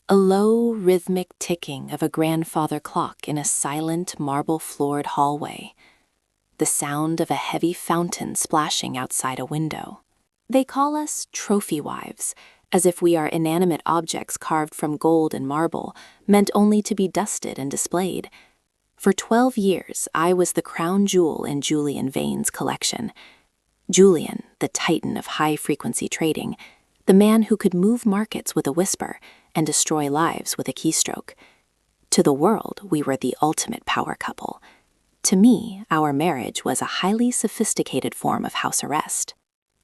A low, rhythmic ticking of a grandfather clock in a silent, marble-floored hallway. The sound of a heavy fountain splashing outside a window. They call us trophy wives, as if we are inanimate objects carved from gold and marble, meant only to be dusted and displayed. For 12 years, I was the crown jewel in Julian Vane's collection. Julian, the titan of high-frequency trading, the man who could move markets with a whisper and destroy lives with a keystroke. To the world, we were the ultimate power couple. To me, our marriage was a highly sophisticated form of house arrest.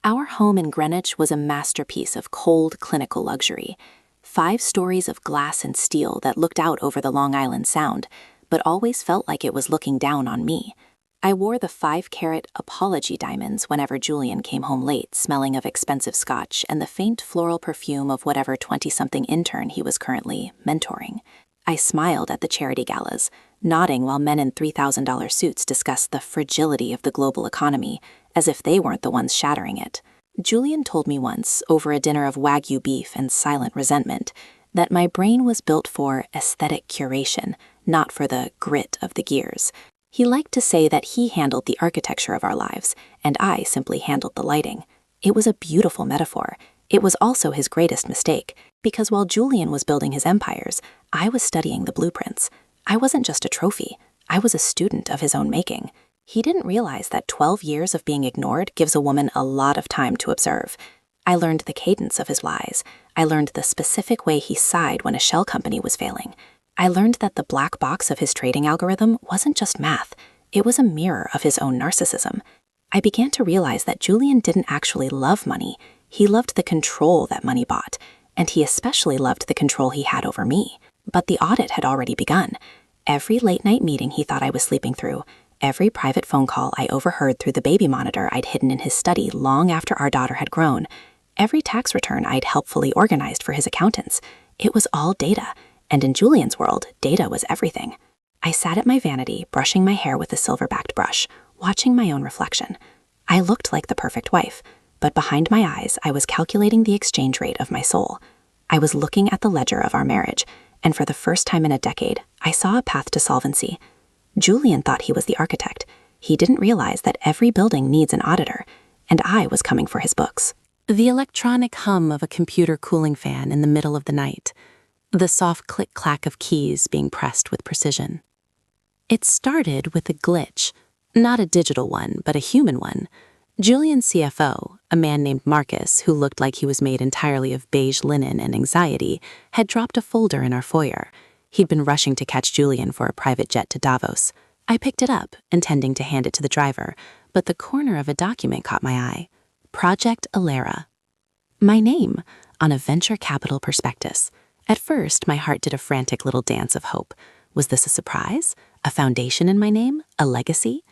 Our home in Greenwich was a masterpiece of cold, clinical luxury. 5 stories of glass and steel that looked out over the Long Island Sound, but always felt like it was looking down on me. I wore the 5-carat apology diamonds whenever Julian came home late, smelling of expensive scotch and the faint floral perfume of whatever 20-something intern he was currently mentoring. I smiled at the charity galas, nodding while men in $3,000 suits discussed the fragility of the global economy, as if they weren't the ones shattering it. Julian told me once, over a dinner of Wagyu beef and silent resentment, that my brain was built for aesthetic curation, not for the grit of the gears. He liked to say that he handled the architecture of our lives, and I simply handled the lighting. It was a beautiful metaphor. It was also his greatest mistake, because while Julian was building his empires, I was studying the blueprints. I wasn't just a trophy. I was a student of his own making. He didn't realize that 12 years of being ignored gives a woman a lot of time to observe. I learned the cadence of his lies. I learned the specific way he sighed when a shell company was failing. I learned that the black box of his trading algorithm wasn't just math. It was a mirror of his own narcissism. I began to realize that Julian didn't actually love money. He loved the control that money bought, and he especially loved the control he had over me. But the audit had already begun. Every late-night meeting he thought I was sleeping through, every private phone call I overheard through the baby monitor I'd hidden in his study long after our daughter had grown, every tax return I'd helpfully organized for his accountants, it was all data. And in Julian's world, data was everything. I sat at my vanity, brushing my hair with a silver-backed brush, watching my own reflection. I looked like the perfect wife, but behind my eyes, I was calculating the exchange rate of my soul. I was looking at the ledger of our marriage, and for the first time in a decade, I saw a path to solvency. Julian thought he was the architect. He didn't realize that every building needs an auditor, and I was coming for his books. The electronic hum of a computer cooling fan in the middle of the night. The soft click-clack of keys being pressed with precision. It started with a glitch, not a digital one, but a human one. Julian's CFO, a man named Marcus, who looked like he was made entirely of beige linen and anxiety, had dropped a folder in our foyer. He'd been rushing to catch Julian for a private jet to Davos. I picked it up, intending to hand it to the driver, but the corner of a document caught my eye. Project Elara. My name on a venture capital prospectus. At first, my heart did a frantic little dance of hope. Was this a surprise? A foundation in my name? A legacy?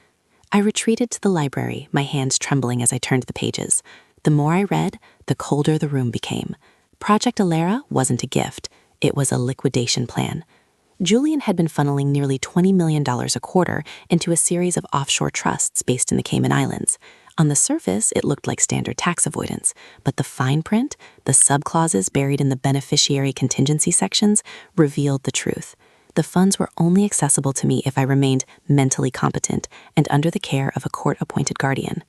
I retreated to the library, my hands trembling as I turned the pages. The more I read, the colder the room became. Project Elara wasn't a gift. It was a liquidation plan. Julian had been funneling nearly $20 million a quarter into a series of offshore trusts based in the Cayman Islands. On the surface, it looked like standard tax avoidance, but the fine print, the subclauses buried in the beneficiary contingency sections, revealed the truth. The funds were only accessible to me if I remained mentally competent and under the care of a court-appointed guardian.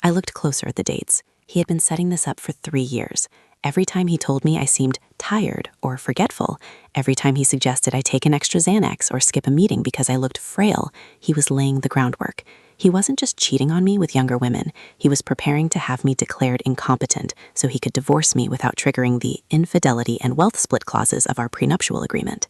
I looked closer at the dates. He had been setting this up for 3 years. Every time he told me I seemed tired or forgetful, every time he suggested I take an extra Xanax or skip a meeting because I looked frail, he was laying the groundwork. He wasn't just cheating on me with younger women. He was preparing to have me declared incompetent so he could divorce me without triggering the infidelity and wealth split clauses of our prenuptial agreement.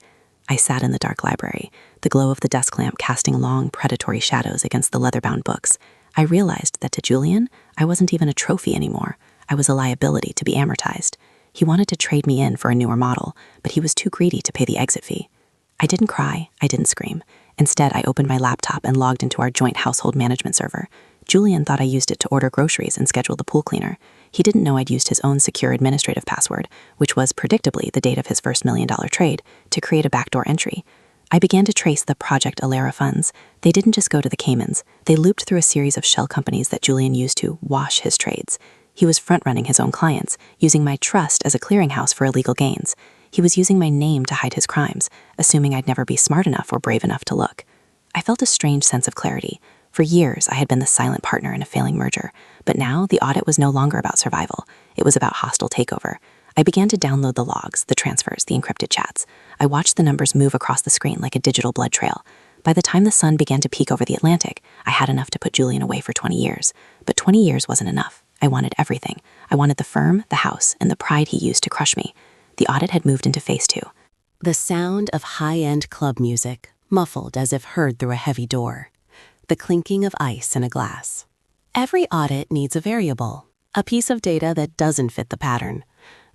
I sat in the dark library, the glow of the desk lamp casting long, predatory shadows against the leather-bound books. I realized that to Julian, I wasn't even a trophy anymore. I was a liability to be amortized. He wanted to trade me in for a newer model, but he was too greedy to pay the exit fee. I didn't cry, I didn't scream. Instead, I opened my laptop and logged into our joint household management server. Julian thought I used it to order groceries and schedule the pool cleaner. He didn't know I'd used his own secure administrative password, which was predictably the date of his first $1 million trade, to create a backdoor entry. I began to trace the Project Elara funds. They didn't just go to the Caymans. They looped through a series of shell companies that Julian used to wash his trades. He was front-running his own clients, using my trust as a clearinghouse for illegal gains. He was using my name to hide his crimes, assuming I'd never be smart enough or brave enough to look. I felt a strange sense of clarity. For years, I had been the silent partner in a failing merger, but now the audit was no longer about survival. It was about hostile takeover. I began to download the logs, the transfers, the encrypted chats. I watched the numbers move across the screen like a digital blood trail. By the time the sun began to peek over the Atlantic, I had enough to put Julian away for 20 years. But 20 years wasn't enough. I wanted everything. I wanted the firm, the house, and the pride he used to crush me. The audit had moved into phase 2. The sound of high-end club music, muffled as if heard through a heavy door. The clinking of ice in a glass. Every audit needs a variable, a piece of data that doesn't fit the pattern.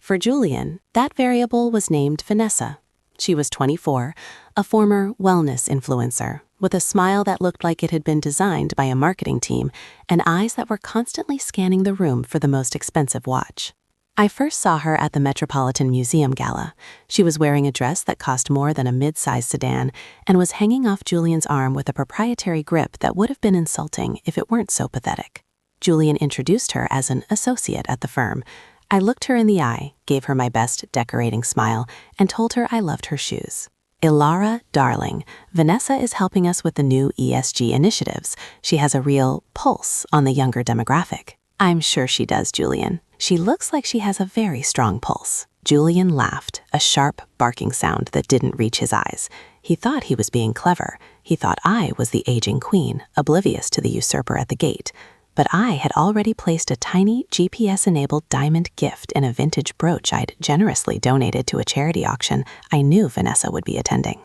For Julian, that variable was named Vanessa. She was 24, a former wellness influencer, with a smile that looked like it had been designed by a marketing team and eyes that were constantly scanning the room for the most expensive watch. I first saw her at the Metropolitan Museum Gala. She was wearing a dress that cost more than a mid-sized sedan and was hanging off Julian's arm with a proprietary grip that would have been insulting if it weren't so pathetic. Julian introduced her as an associate at the firm. I looked her in the eye, gave her my best decorating smile, and told her I loved her shoes. Elara, darling, Vanessa is helping us with the new ESG initiatives. She has a real pulse on the younger demographic. I'm sure she does, Julian. She looks like she has a very strong pulse. Julian laughed, a sharp, barking sound that didn't reach his eyes. He thought he was being clever. He thought I was the aging queen, oblivious to the usurper at the gate. But I had already placed a tiny GPS-enabled diamond gift in a vintage brooch I'd generously donated to a charity auction I knew Vanessa would be attending.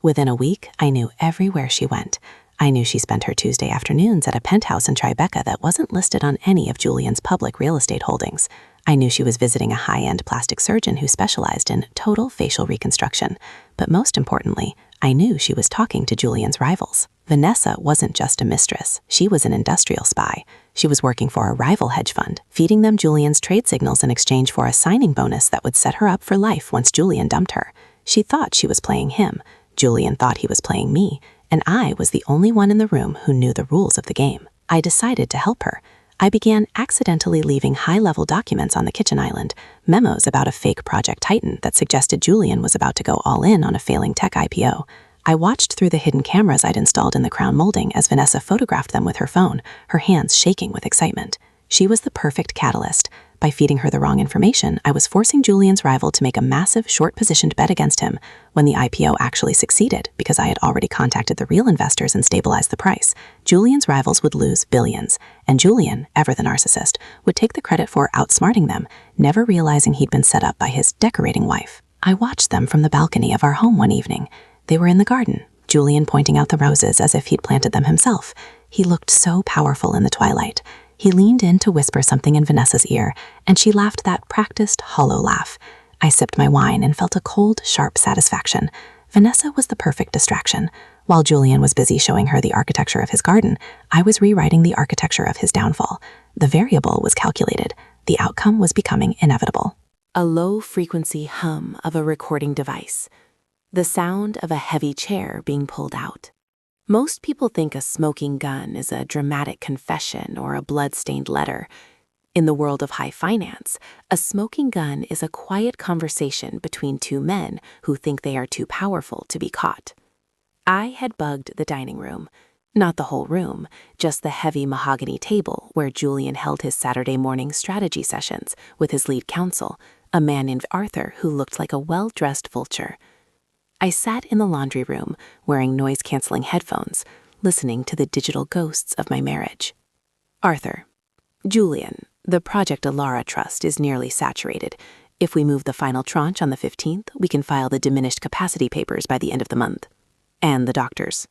Within a week, I knew everywhere she went. I knew she spent her Tuesday afternoons at a penthouse in Tribeca that wasn't listed on any of Julian's public real estate holdings. I knew she was visiting a high-end plastic surgeon who specialized in total facial reconstruction. But most importantly, I knew she was talking to Julian's rivals. Vanessa wasn't just a mistress. She was an industrial spy. She was working for a rival hedge fund, feeding them Julian's trade signals in exchange for a signing bonus that would set her up for life once Julian dumped her. She thought she was playing him. Julian thought he was playing me. And I was the only one in the room who knew the rules of the game. I decided to help her. I began accidentally leaving high-level documents on the kitchen island, memos about a fake Project Titan that suggested Julian was about to go all in on a failing tech IPO. I watched through the hidden cameras I'd installed in the crown molding as Vanessa photographed them with her phone, her hands shaking with excitement. She was the perfect catalyst. By feeding her the wrong information, I was forcing Julian's rival to make a massive, short-positioned bet against him. When the IPO actually succeeded, because I had already contacted the real investors and stabilized the price, Julian's rivals would lose billions, and Julian, ever the narcissist, would take the credit for outsmarting them, never realizing he'd been set up by his decorating wife. I watched them from the balcony of our home one evening. They were in the garden, Julian pointing out the roses as if he'd planted them himself. He looked so powerful in the twilight. He leaned in to whisper something in Vanessa's ear, and she laughed that practiced, hollow laugh. I sipped my wine and felt a cold, sharp satisfaction. Vanessa was the perfect distraction. While Julian was busy showing her the architecture of his garden, I was rewriting the architecture of his downfall. The variable was calculated. The outcome was becoming inevitable. A low-frequency hum of a recording device. The sound of a heavy chair being pulled out. Most people think a smoking gun is a dramatic confession or a blood-stained letter. In the world of high finance, a smoking gun is a quiet conversation between two men who think they are too powerful to be caught. I had bugged the dining room. Not the whole room, just the heavy mahogany table where Julian held his Saturday morning strategy sessions with his lead counsel, a man named Arthur who looked like a well-dressed vulture. I sat in the laundry room, wearing noise-canceling headphones, listening to the digital ghosts of my marriage. Arthur, Julian, the Project Elara Trust is nearly saturated. If we move the final tranche on the 15th, we can file the diminished capacity papers by the end of the month. And the doctors.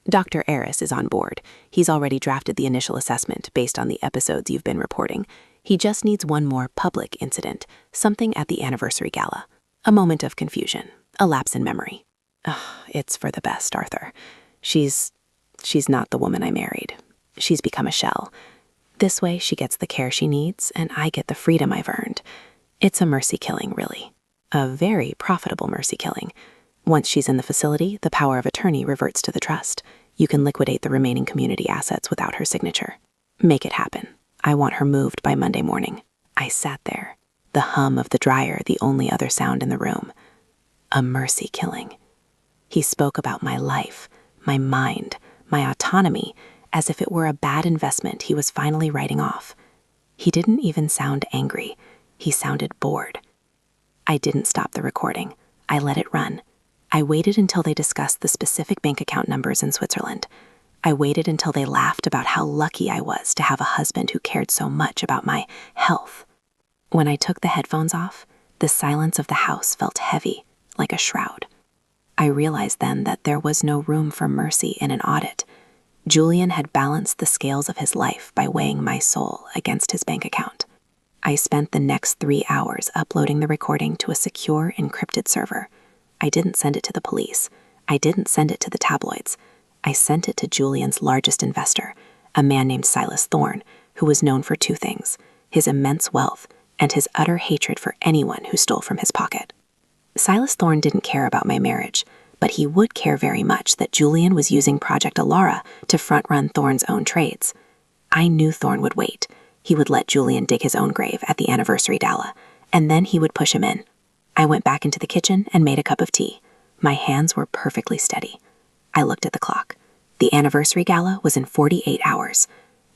Dr. Eris is on board. He's already drafted the initial assessment based on the episodes you've been reporting. He just needs one more public incident, something at the anniversary gala. A moment of confusion. A lapse in memory. It's for the best, Arthur. She's not the woman I married. She's become a shell. This way she gets the care she needs, and I get the freedom I've earned. It's a mercy killing, really. A very profitable mercy killing. Once she's in the facility, the power of attorney reverts to the trust. You can liquidate the remaining community assets without her signature. Make it happen. I want her moved by Monday morning. I sat there, the hum of the dryer the only other sound in the room. a mercy killing. He spoke about my life, my mind, my autonomy, as if it were a bad investment he was finally writing off. He didn't even sound angry. He sounded bored. I didn't stop the recording. I let it run. I waited until they discussed the specific bank account numbers in Switzerland. I waited until they laughed about how lucky I was to have a husband who cared so much about my health. When I took the headphones off, the silence of the house felt heavy, like a shroud. I realized then that there was no room for mercy in an audit. Julian had balanced the scales of his life by weighing my soul against his bank account. I spent the next 3 hours uploading the recording to a secure, encrypted server. I didn't send it to the police. I didn't send it to the tabloids. I sent it to Julian's largest investor, a man named Silas Thorne, who was known for 2 things: his immense wealth and his utter hatred for anyone who stole from his pocket. Silas Thorne didn't care about my marriage, but he would care very much that Julian was using Project Elara to front-run Thorne's own trades. I knew Thorne would wait. He would let Julian dig his own grave at the anniversary gala, and then he would push him in. I went back into the kitchen and made a cup of tea. My hands were perfectly steady. I looked at the clock. The anniversary gala was in 48 hours.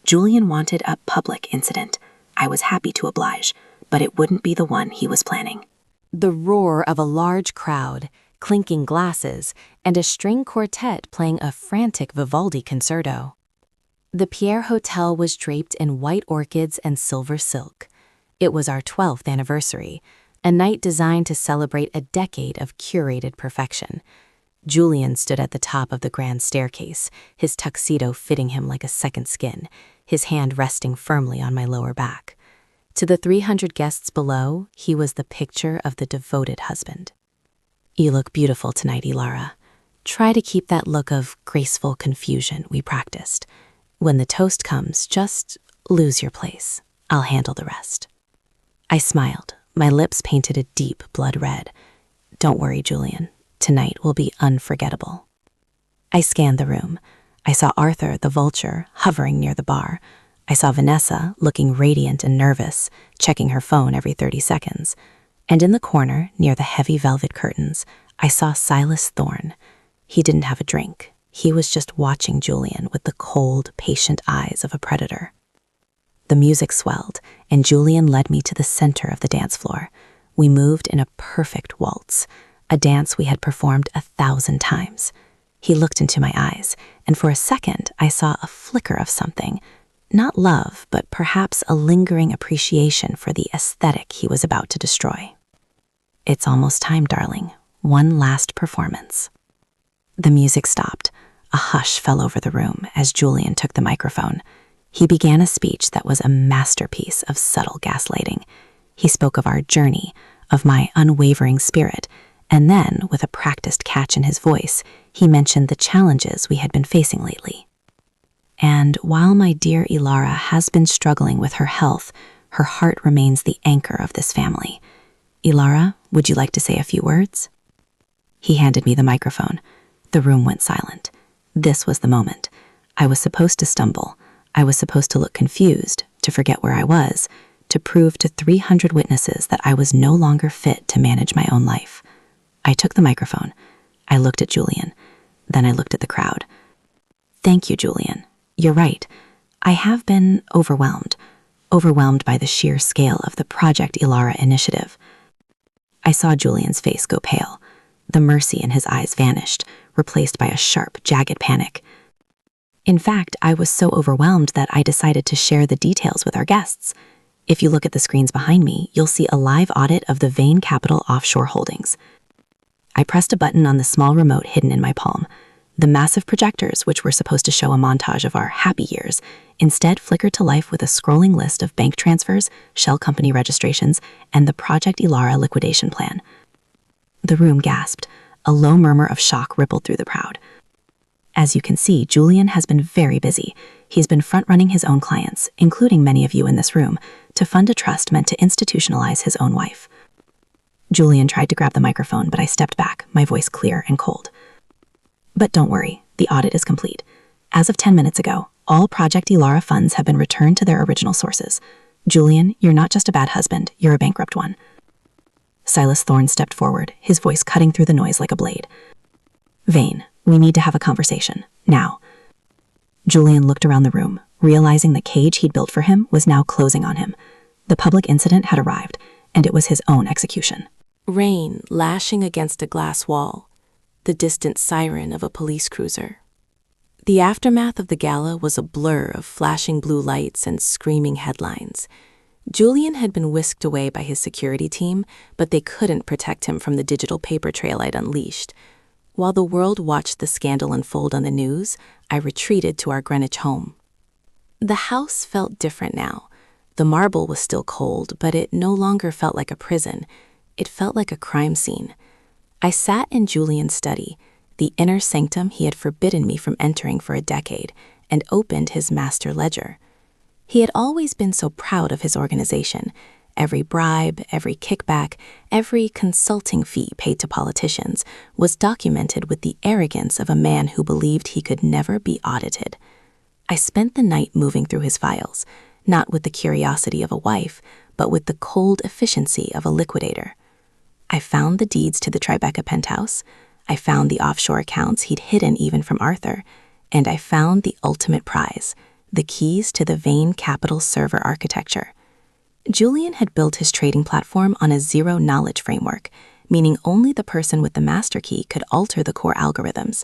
Julian wanted a public incident. I was happy to oblige, but it wouldn't be the one he was planning. The roar of a large crowd, clinking glasses, and a string quartet playing a frantic Vivaldi concerto. The Pierre Hotel was draped in white orchids and silver silk. It was our 12th anniversary, a night designed to celebrate a decade of curated perfection. Julian stood at the top of the grand staircase, his tuxedo fitting him like a second skin, his hand resting firmly on my lower back. To the 300 guests below, he was the picture of the devoted husband. "You look beautiful tonight, Elara. Try to keep that look of graceful confusion we practiced. When the toast comes, just lose your place. I'll handle the rest." I smiled, my lips painted a deep blood red. "Don't worry, Julian. Tonight will be unforgettable." I scanned the room. I saw Arthur, the vulture, hovering near the bar. I saw Vanessa, looking radiant and nervous, checking her phone every 30 seconds. And in the corner, near the heavy velvet curtains, I saw Silas Thorne. He didn't have a drink. He was just watching Julian with the cold, patient eyes of a predator. The music swelled, and Julian led me to the center of the dance floor. We moved in a perfect waltz, a dance we had performed 1,000 times. He looked into my eyes, and for a second I saw a flicker of something. Not love, but perhaps a lingering appreciation for the aesthetic he was about to destroy. "It's almost time, darling. One last performance." The music stopped. A hush fell over the room as Julian took the microphone. He began a speech that was a masterpiece of subtle gaslighting. He spoke of our journey, of my unwavering spirit, and then, with a practiced catch in his voice, he mentioned the challenges we had been facing lately. "And while my dear Elara has been struggling with her health, her heart remains the anchor of this family. Elara, would you like to say a few words?" He handed me the microphone. The room went silent. This was the moment. I was supposed to stumble. I was supposed to look confused, to forget where I was, to prove to 300 witnesses that I was no longer fit to manage my own life. I took the microphone. I looked at Julian. Then I looked at the crowd. "Thank you, Julian. You're right. I have been overwhelmed by the sheer scale of the Project Elara initiative." I saw Julian's face go pale. The mercy in his eyes vanished, replaced by a sharp, jagged panic. In fact, I was so overwhelmed that I decided to share the details with our guests. If you look at the screens behind me, you'll see a live audit of the Vane Capital offshore holdings. I pressed a button on the small remote hidden in my palm. The massive projectors, which were supposed to show a montage of our happy years, instead flickered to life with a scrolling list of bank transfers, shell company registrations, and the Project Elara liquidation plan. The room gasped. A low murmur of shock rippled through the crowd. As you can see, Julian has been very busy. He's been front-running his own clients, including many of you in this room, to fund a trust meant to institutionalize his own wife. Julian tried to grab the microphone, but I stepped back, my voice clear and cold. "But don't worry, the audit is complete. As of 10 minutes ago, all Project Elara funds have been returned to their original sources. Julian, you're not just a bad husband, you're a bankrupt one." Silas Thorne stepped forward, his voice cutting through the noise like a blade. Vane, we need to have a conversation, now. Julian looked around the room, realizing the cage he'd built for him was now closing on him. The public incident had arrived, and it was his own execution. Rain lashing against a glass wall, the distant siren of a police cruiser. The aftermath of the gala was a blur of flashing blue lights and screaming headlines. Julian had been whisked away by his security team, but they couldn't protect him from the digital paper trail I'd unleashed. While the world watched the scandal unfold on the news, I retreated to our Greenwich home. The house felt different now. The marble was still cold, but it no longer felt like a prison. It felt like a crime scene. I sat in Julian's study, the inner sanctum he had forbidden me from entering for a decade, and opened his master ledger. He had always been so proud of his organization. Every bribe, every kickback, every consulting fee paid to politicians was documented with the arrogance of a man who believed he could never be audited. I spent the night moving through his files, not with the curiosity of a wife, but with the cold efficiency of a liquidator. I found the deeds to the Tribeca penthouse, I found the offshore accounts he'd hidden even from Arthur, and I found the ultimate prize, the keys to the Vane Capital server architecture. Julian had built his trading platform on a zero-knowledge framework, meaning only the person with the master key could alter the core algorithms.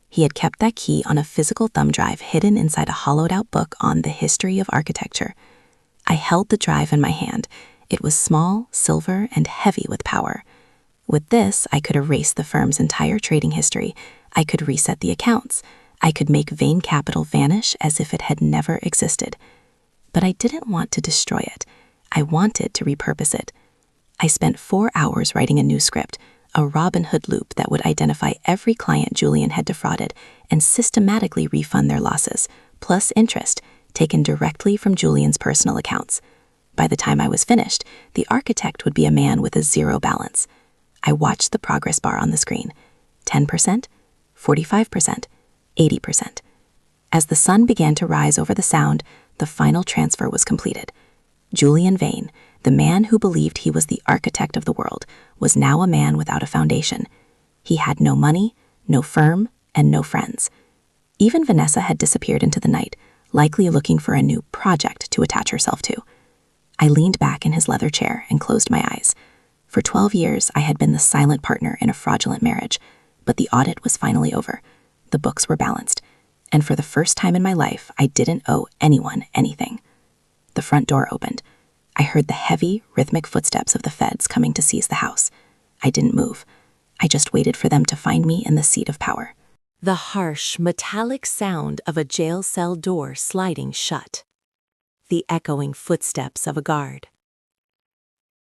He had kept that key on a physical thumb drive hidden inside a hollowed-out book on the history of architecture. I held the drive in my hand. It was small, silver, and heavy with power. With this, I could erase the firm's entire trading history. I could reset the accounts. I could make Vane Capital vanish as if it had never existed. But I didn't want to destroy it. I wanted to repurpose it. I spent 4 hours writing a new script, a Robin Hood loop that would identify every client Julian had defrauded and systematically refund their losses, plus interest, taken directly from Julian's personal accounts. By the time I was finished, the architect would be a man with a zero balance. I watched the progress bar on the screen. 10%, 45%, 80%. As the sun began to rise over the sound, the final transfer was completed. Julian Vane, the man who believed he was the architect of the world, was now a man without a foundation. He had no money, no firm, and no friends. Even Vanessa had disappeared into the night, likely looking for a new project to attach herself to. I leaned back in his leather chair and closed my eyes. For 12 years, I had been the silent partner in a fraudulent marriage, but the audit was finally over. The books were balanced, and for the first time in my life, I didn't owe anyone anything. The front door opened. I heard the heavy, rhythmic footsteps of the feds coming to seize the house. I didn't move. I just waited for them to find me in the seat of power. The harsh, metallic sound of a jail cell door sliding shut. The echoing footsteps of a guard.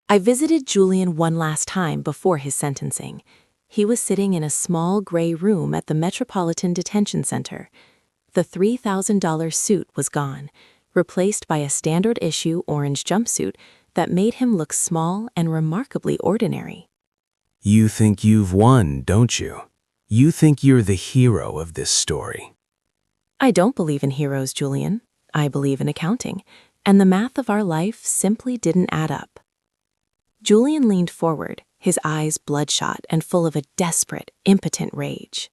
I visited Julian one last time before his sentencing. He was sitting in a small gray room at the Metropolitan Detention Center. The $3,000 suit was gone, replaced by a standard-issue orange jumpsuit that made him look small and remarkably ordinary. You think you've won, don't you? You think you're the hero of this story. I don't believe in heroes, Julian. I believe in accounting, and the math of our life simply didn't add up. Julian leaned forward, his eyes bloodshot and full of a desperate, impotent rage.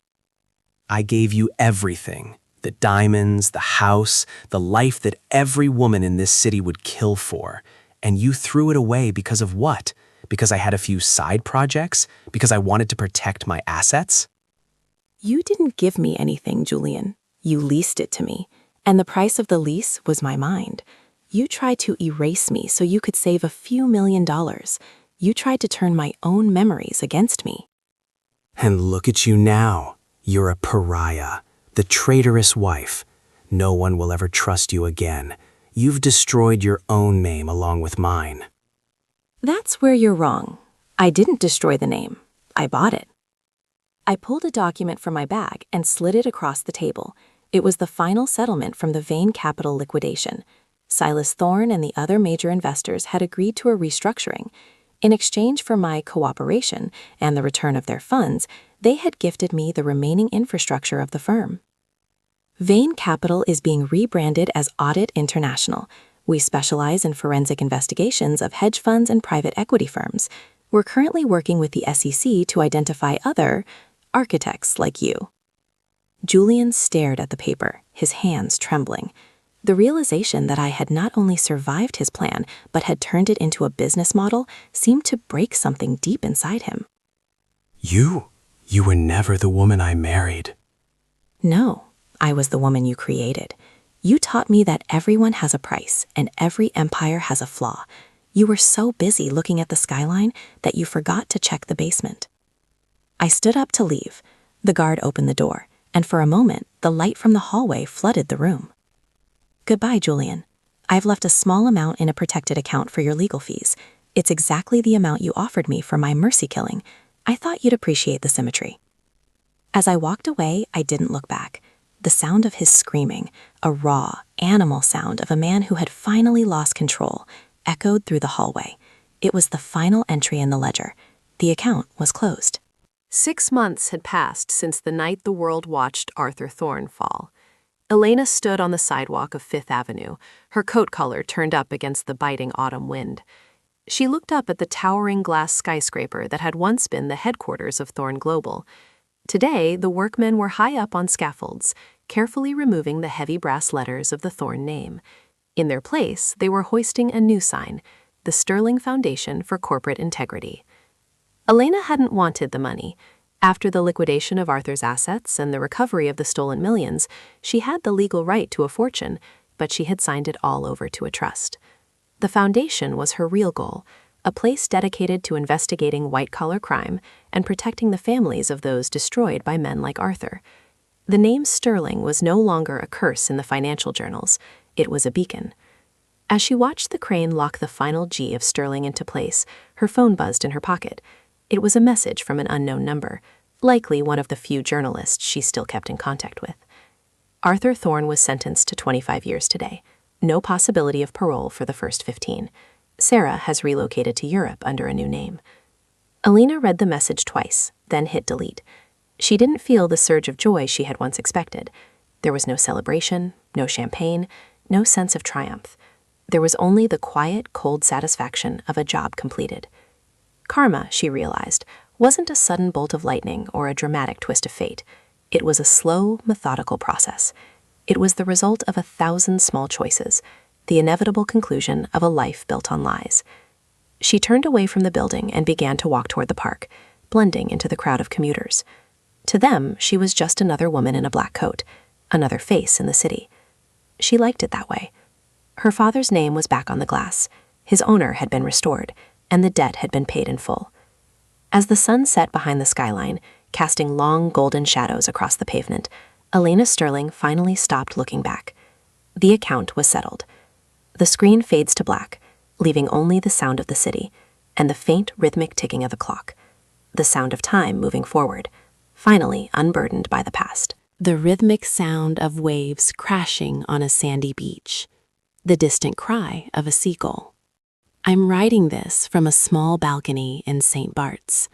I gave you everything. The diamonds, the house, the life that every woman in this city would kill for. And you threw it away because of what? Because I had a few side projects? Because I wanted to protect my assets? You didn't give me anything, Julian. You leased it to me, and the price of the lease was my mind. You tried to erase me so you could save a few $1,000,000. You tried to turn my own memories against me. And look at you now. You're a pariah, the traitorous wife. No one will ever trust you again. You've destroyed your own name along with mine. That's where you're wrong. I didn't destroy the name. I bought it. I pulled a document from my bag and slid it across the table. It was the final settlement from the Vane Capital liquidation. Silas Thorne and the other major investors had agreed to a restructuring. In exchange for my cooperation and the return of their funds, they had gifted me the remaining infrastructure of the firm. Vane Capital is being rebranded as Audit International. We specialize in forensic investigations of hedge funds and private equity firms. We're currently working with the SEC to identify other architects like you." Julian stared at the paper, his hands trembling. The realization that I had not only survived his plan, but had turned it into a business model seemed to break something deep inside him. You were never the woman I married." "No, I was the woman you created. You taught me that everyone has a price and every empire has a flaw. You were so busy looking at the skyline that you forgot to check the basement." I stood up to leave. The guard opened the door, and for a moment, the light from the hallway flooded the room. "Goodbye, Julian. I've left a small amount in a protected account for your legal fees. It's exactly the amount you offered me for my mercy killing. I thought you'd appreciate the symmetry." As I walked away, I didn't look back. The sound of his screaming, a raw, animal sound of a man who had finally lost control, echoed through the hallway. It was the final entry in the ledger. The account was closed. 6 months had passed since the night the world watched Arthur Thorne fall. Elena stood on the sidewalk of Fifth Avenue, her coat collar turned up against the biting autumn wind. She looked up at the towering glass skyscraper that had once been the headquarters of Thorne Global. Today, the workmen were high up on scaffolds, carefully removing the heavy brass letters of the Thorne name. In their place, they were hoisting a new sign, the Sterling Foundation for Corporate Integrity. Elena hadn't wanted the money. After the liquidation of Arthur's assets and the recovery of the stolen millions, she had the legal right to a fortune, but she had signed it all over to a trust. The foundation was her real goal, a place dedicated to investigating white-collar crime and protecting the families of those destroyed by men like Arthur. The name Sterling was no longer a curse in the financial journals. It was a beacon. As she watched the crane lock the final G of Sterling into place, her phone buzzed in her pocket. It was a message from an unknown number, likely one of the few journalists she still kept in contact with. Arthur Thorne was sentenced to 25 years today. No possibility of parole for the first 15. Sarah has relocated to Europe under a new name. Elena read the message twice, then hit delete. She didn't feel the surge of joy she had once expected. There was no celebration, no champagne, no sense of triumph. There was only the quiet, cold satisfaction of a job completed. Karma, she realized, wasn't a sudden bolt of lightning or a dramatic twist of fate. It was a slow, methodical process. It was the result of 1,000 small choices, the inevitable conclusion of a life built on lies. She turned away from the building and began to walk toward the park, blending into the crowd of commuters. To them, she was just another woman in a black coat, another face in the city. She liked it that way. Her father's name was back on the glass. His owner had been restored, and the debt had been paid in full. As the sun set behind the skyline, casting long golden shadows across the pavement, Elena Sterling finally stopped looking back. The account was settled. The screen fades to black, leaving only the sound of the city and the faint rhythmic ticking of the clock, the sound of time moving forward, finally unburdened by the past. The rhythmic sound of waves crashing on a sandy beach, the distant cry of a seagull. I'm writing this from a small balcony in St. Bart's.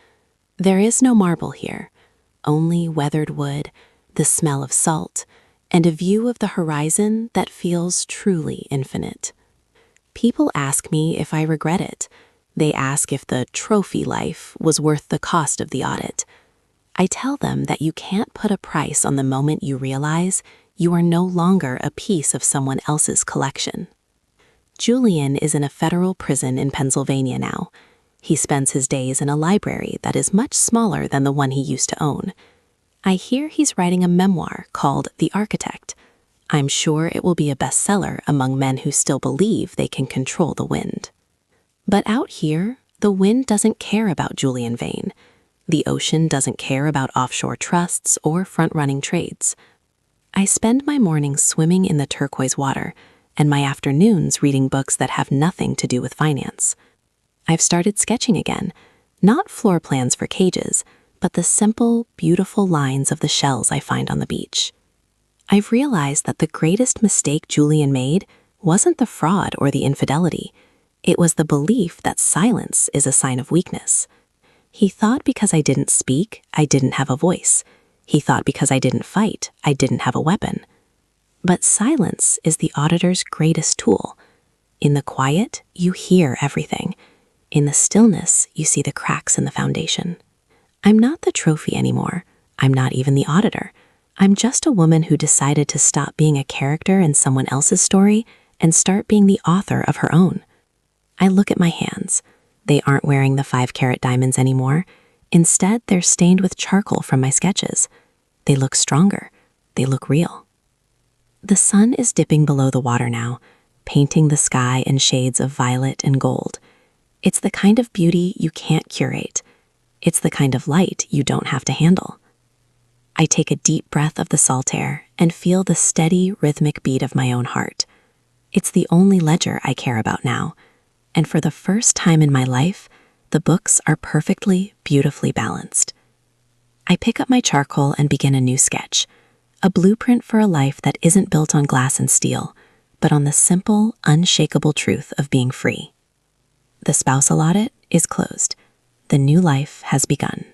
There is no marble here, only weathered wood, the smell of salt, and a view of the horizon that feels truly infinite. People ask me if I regret it. They ask if the trophy life was worth the cost of the audit. I tell them that you can't put a price on the moment you realize you are no longer a piece of someone else's collection. Julian is in a federal prison in Pennsylvania now. He spends his days in a library that is much smaller than the one he used to own. I hear he's writing a memoir called The Architect. I'm sure it will be a bestseller among men who still believe they can control the wind. But out here, the wind doesn't care about Julian Vane. The ocean doesn't care about offshore trusts or front-running trades. I spend my mornings swimming in the turquoise water and my afternoons reading books that have nothing to do with finance. I've started sketching again, not floor plans for cages, but the simple, beautiful lines of the shells I find on the beach. I've realized that the greatest mistake Julian made wasn't the fraud or the infidelity. It was the belief that silence is a sign of weakness. He thought because I didn't speak, I didn't have a voice. He thought because I didn't fight, I didn't have a weapon. But silence is the auditor's greatest tool. In the quiet, you hear everything. In the stillness, you see the cracks in the foundation. I'm not the trophy anymore. I'm not even the auditor. I'm just a woman who decided to stop being a character in someone else's story and start being the author of her own. I look at my hands. They aren't wearing the 5-carat diamonds anymore. Instead, they're stained with charcoal from my sketches. They look stronger. They look real. The sun is dipping below the water now, painting the sky in shades of violet and gold. It's the kind of beauty you can't curate. It's the kind of light you don't have to handle. I take a deep breath of the salt air and feel the steady, rhythmic beat of my own heart. It's the only ledger I care about now, and for the first time in my life, the books are perfectly, beautifully balanced. I pick up my charcoal and begin a new sketch, a blueprint for a life that isn't built on glass and steel, but on the simple, unshakable truth of being free. The spousal audit is closed. The new life has begun.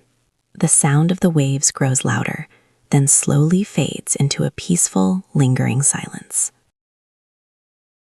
The sound of the waves grows louder, then slowly fades into a peaceful, lingering silence.